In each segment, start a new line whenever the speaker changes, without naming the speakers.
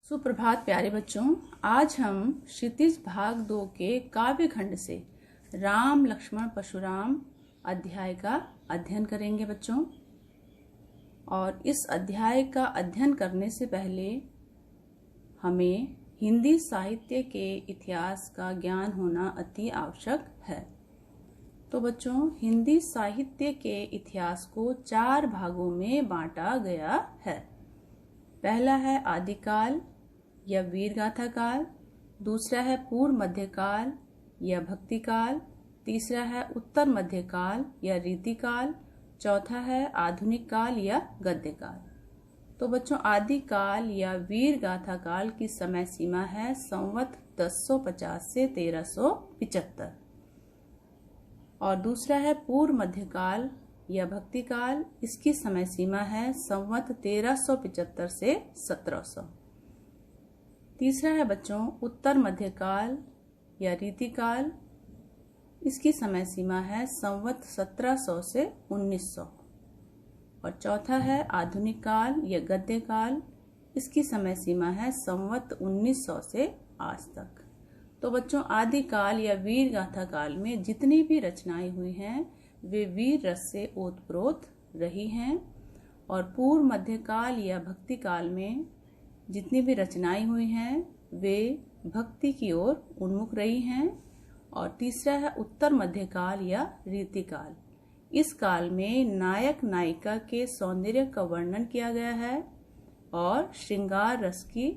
सुप्रभात प्यारे बच्चों। आज हम क्षितिज भाग 2 के काव्य खंड से राम लक्ष्मण परशुराम अध्याय का अध्ययन करेंगे बच्चों। और इस अध्याय का अध्ययन करने से पहले हमें हिंदी साहित्य के इतिहास का ज्ञान होना अति आवश्यक है। तो बच्चों, हिंदी साहित्य के इतिहास को 4 भागों में बांटा गया है। पहला है आदिकाल या वीर गाथा काल, दूसरा है पूर्व मध्यकाल या भक्ति काल, तीसरा है उत्तर मध्यकाल या रीतिकाल, चौथा है आधुनिक काल या गद्य काल। तो बच्चों, आदिकाल या वीर गाथा काल की समय सीमा है संवत 1050 से 1375 और दूसरा है पूर्व मध्यकाल या भक्ति काल। इसकी समय सीमा है संवत 1375 से 1700। तीसरा है बच्चों उत्तर मध्यकाल या रीतिकाल। इसकी समय सीमा है संवत 1700 से 1900 और चौथा है आधुनिक काल या गद्य काल। इसकी समय सीमा है संवत 1900 से आज तक। तो बच्चों, आदिकाल या वीर गाथा काल में जितनी भी रचनाएं हुई हैं वे वीर रस से ओतप्रोत रही हैं और पूर्व मध्यकाल या भक्ति काल में जितनी भी रचनाएं हुई हैं वे भक्ति की ओर उन्मुख रही हैं। और तीसरा है उत्तर मध्यकाल या रीतिकाल। इस काल में नायक नायिका के सौंदर्य का वर्णन किया गया है और श्रृंगार रस की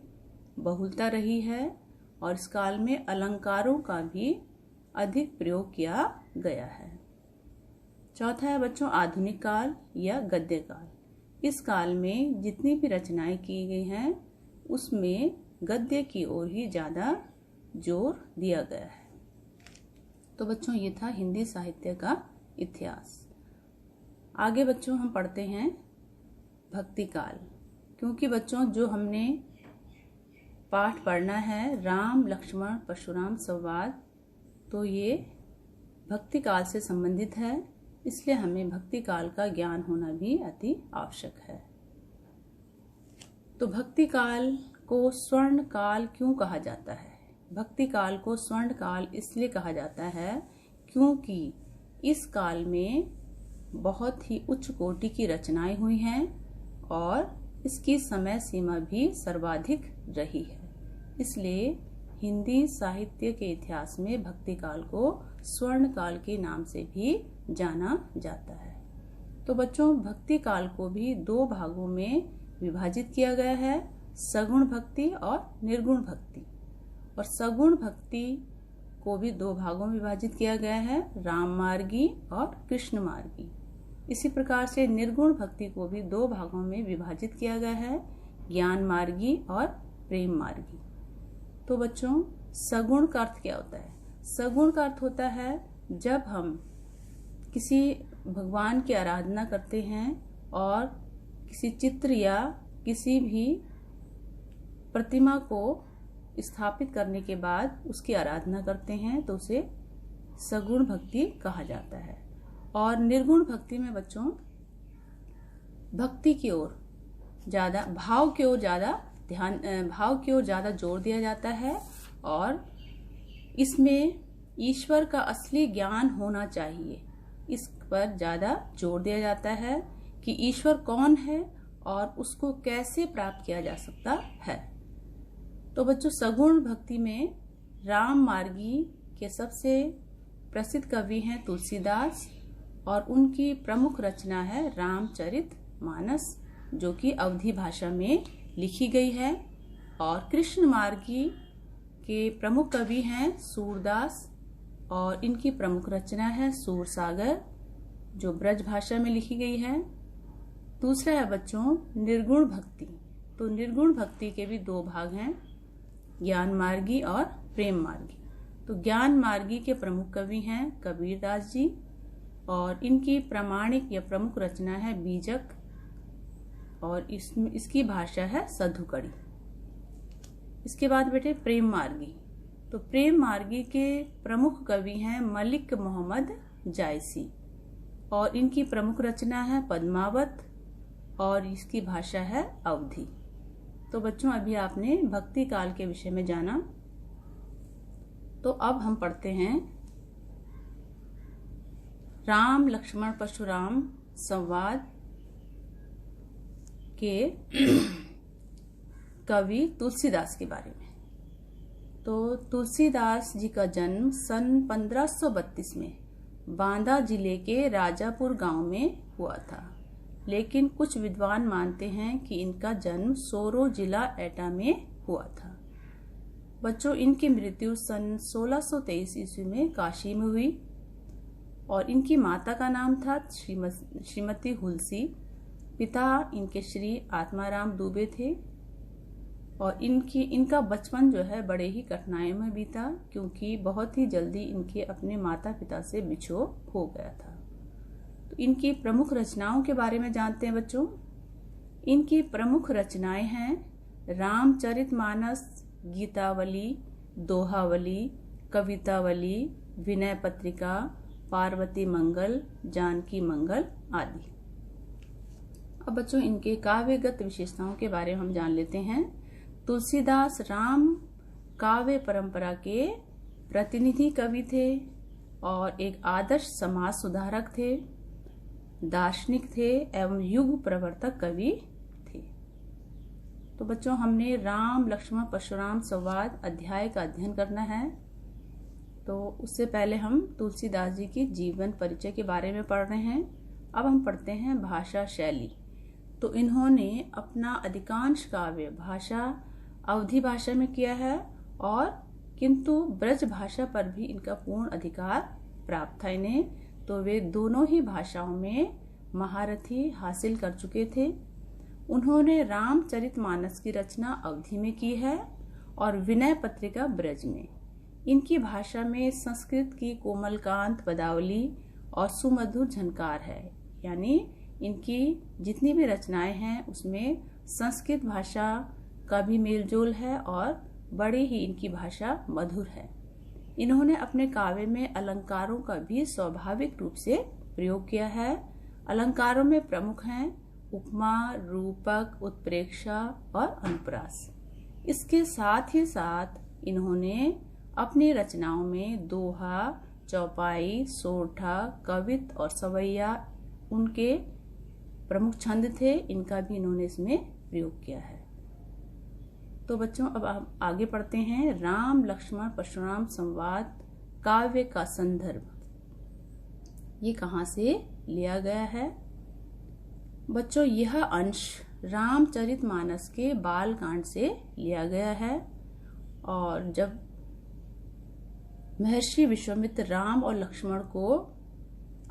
बहुलता रही है और इस काल में अलंकारों का भी अधिक प्रयोग किया गया है। चौथा है बच्चों आधुनिक काल या गद्य काल। इस काल में जितनी भी रचनाएं की गई हैं उसमें गद्य की ओर ही ज्यादा जोर दिया गया है। तो बच्चों, ये था हिंदी साहित्य का इतिहास। आगे बच्चों हम पढ़ते हैं भक्ति काल, क्योंकि बच्चों जो हमने पाठ पढ़ना है राम लक्ष्मण परशुराम संवाद, तो ये भक्ति काल से संबंधित है, इसलिए हमें भक्ति काल का ज्ञान होना भी अति आवश्यक है। तो भक्ति काल को स्वर्ण काल क्यों कहा जाता है? भक्ति काल को स्वर्ण काल इसलिए कहा जाता है क्योंकि इस काल में बहुत ही उच्च कोटि की रचनाएं हुई हैं और इसकी समय सीमा भी सर्वाधिक रही है। इसलिए हिंदी साहित्य के इतिहास में भक्ति काल को स्वर्ण काल के नाम से भी जाना जाता है। तो बच्चों, भक्ति काल को भी 2 भागों में विभाजित किया गया है, सगुण भक्ति और निर्गुण भक्ति। और सगुण भक्ति को भी 2 भागों में विभाजित किया गया है, राम मार्गी और कृष्ण मार्गी। इसी प्रकार से निर्गुण भक्ति को भी 2 भागों में विभाजित किया गया है, ज्ञान मार्गी और प्रेम मार्गी। तो बच्चों, सगुण का अर्थ क्या होता है? सगुण का अर्थ होता है जब हम किसी भगवान की आराधना करते हैं और किसी चित्र या किसी भी प्रतिमा को स्थापित करने के बाद उसकी आराधना करते हैं तो उसे सगुण भक्ति कहा जाता है। और निर्गुण भक्ति में बच्चों भक्ति की ओर ज्यादा भाव की ओर ज्यादा जोर दिया जाता है और इसमें ईश्वर का असली ज्ञान होना चाहिए, इस पर ज्यादा जोर दिया जाता है कि ईश्वर कौन है और उसको कैसे प्राप्त किया जा सकता है। तो बच्चों, सगुण भक्ति में राम मार्गी के सबसे प्रसिद्ध कवि हैं तुलसीदास और उनकी प्रमुख रचना है रामचरितमानस, जो कि अवधी भाषा में लिखी गई है। और कृष्ण मार्गी के प्रमुख कवि हैं सूरदास और इनकी प्रमुख रचना है सूरसागर, जो ब्रज भाषा में लिखी गई है। दूसरा है बच्चों निर्गुण भक्ति। तो निर्गुण भक्ति के भी 2 भाग हैं, ज्ञान मार्गी और प्रेम मार्गी। तो ज्ञान मार्गी के प्रमुख कवि हैं कबीरदास जी और इनकी प्रामाणिक या प्रमुख रचना है बीजक और इसकी भाषा है सधुकड़ी। इसके बाद बेटे प्रेम मार्गी। तो प्रेम मार्गी के प्रमुख कवि हैं मलिक मोहम्मद जायसी और इनकी प्रमुख रचना है पद्मावत और इसकी भाषा है अवधी। तो बच्चों अभी आपने भक्ति काल के विषय में जाना। तो अब हम पढ़ते हैं राम लक्ष्मण परशुराम संवाद के कवि तुलसीदास के बारे में। तो तुलसीदास जी का जन्म सन 1532 में बांदा जिले के राजापुर गांव में हुआ था, लेकिन कुछ विद्वान मानते हैं कि इनका जन्म सोरो जिला एटा में हुआ था। बच्चों, इनकी मृत्यु सन 1623 ईस्वी में काशी में हुई और इनकी माता का नाम था श्रीमती हुलसी। पिता इनके श्री आत्माराम दुबे थे और इनका बचपन जो है बड़े ही कठिनाइयों में बीता, क्योंकि बहुत ही जल्दी इनके अपने माता पिता से बिछो हो गया था। तो इनकी प्रमुख रचनाओं के बारे में जानते हैं बच्चों। इनकी प्रमुख रचनाएं हैं रामचरितमानस, गीतावली, दोहावली, कवितावली, विनय पत्रिका, पार्वती मंगल, जानकी मंगल आदि। अब बच्चों इनके काव्यगत विशेषताओं के बारे में हम जान लेते हैं। तुलसीदास राम काव्य परंपरा के प्रतिनिधि कवि थे और एक आदर्श समाज सुधारक थे, दार्शनिक थे एवं युग प्रवर्तक कवि थे। तो बच्चों हमने राम लक्ष्मण परशुराम संवाद अध्याय का अध्ययन करना है। तो उससे पहले हम तुलसीदास जी की जीवन परिचय के बारे में पढ़ रहे हैं। अब हम पढ़ते हैं भाषा शैली। तो इन्होंने अपना अधिकांश काव्य भाषा अवधी भाषा में किया है और किंतु ब्रज भाषा पर भी इनका पूर्ण अधिकार प्राप्त था इन्हें। तो वे दोनों ही भाषाओं में महारथी हासिल कर चुके थे। उन्होंने रामचरितमानस की रचना अवधी में की है और विनय पत्रिका ब्रज में। इनकी भाषा में संस्कृत की कोमलकांत पदावली और सुमधुर झनकार है, यानी इनकी जितनी भी रचनाएं हैं उसमें संस्कृत भाषा का भी मेलजोल है और बड़ी ही इनकी भाषा मधुर है। इन्होंने अपने काव्य में अलंकारों का भी स्वाभाविक रूप से प्रयोग किया है। अलंकारों में प्रमुख हैं उपमा, रूपक, उत्प्रेक्षा और अनुप्रास। इसके साथ ही साथ इन्होंने अपनी रचनाओं में दोहा, चौपाई, सोरठा, कवित और सवैया उनके प्रमुख छंद थे, इनका भी इन्होंने इसमें प्रयोग किया है। तो बच्चों अब आप आगे पढ़ते हैं राम लक्ष्मण परशुराम संवाद काव्य का संदर्भ। ये कहाँ से लिया गया है? बच्चों यह अंश रामचरितमानस के बालकांड से लिया गया है और जब महर्षि विश्वामित्र राम और लक्ष्मण को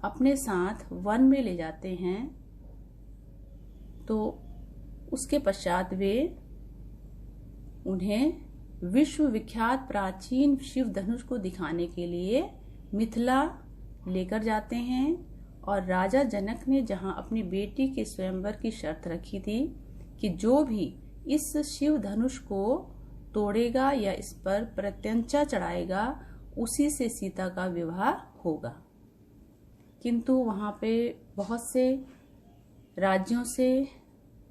अपने साथ वन में ले जाते हैं तो उसके पश्चात वे उन्हें विश्व विख्यात प्राचीन शिव धनुष को दिखाने के लिए मिथिला लेकर जाते हैं और राजा जनक ने जहां अपनी बेटी के स्वयंवर की शर्त रखी थी कि जो भी इस शिव धनुष को तोड़ेगा या इस पर प्रत्यंचा चढ़ाएगा उसी से सीता का विवाह होगा। किंतु वहां पे बहुत से राज्यों से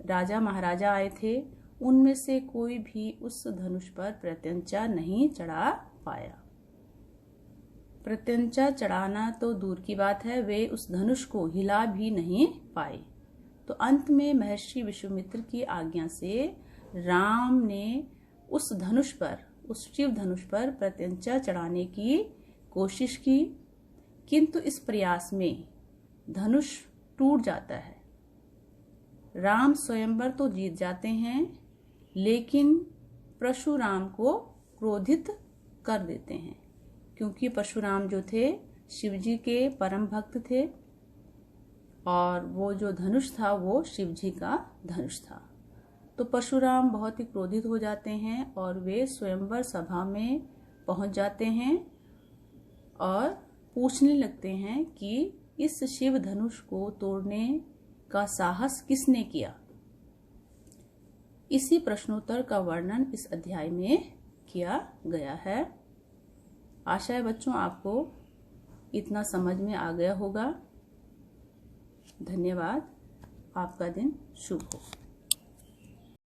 राजा महाराजा आए थे, उनमें से कोई भी उस धनुष पर प्रत्यंचा नहीं चढ़ा पाया। प्रत्यंचा चढ़ाना तो दूर की बात है, वे उस धनुष को हिला भी नहीं पाए। तो अंत में महर्षि विश्वामित्र की आज्ञा से राम ने उस धनुष पर, उस शिव धनुष पर प्रत्यंचा चढ़ाने की कोशिश की, किंतु इस प्रयास में धनुष टूट जाता है। राम स्वयंवर तो जीत जाते हैं लेकिन परशुराम को क्रोधित कर देते हैं, क्योंकि परशुराम जो थे शिवजी के परम भक्त थे और वो जो धनुष था वो शिवजी का धनुष था। तो परशुराम बहुत ही क्रोधित हो जाते हैं और वे स्वयंवर सभा में पहुंच जाते हैं और पूछने लगते हैं कि इस शिव धनुष को तोड़ने का साहस किसने किया। इसी प्रश्नोत्तर का वर्णन इस अध्याय में किया गया है। आशा है बच्चों आपको इतना समझ में आ गया होगा। धन्यवाद। आपका दिन शुभ हो।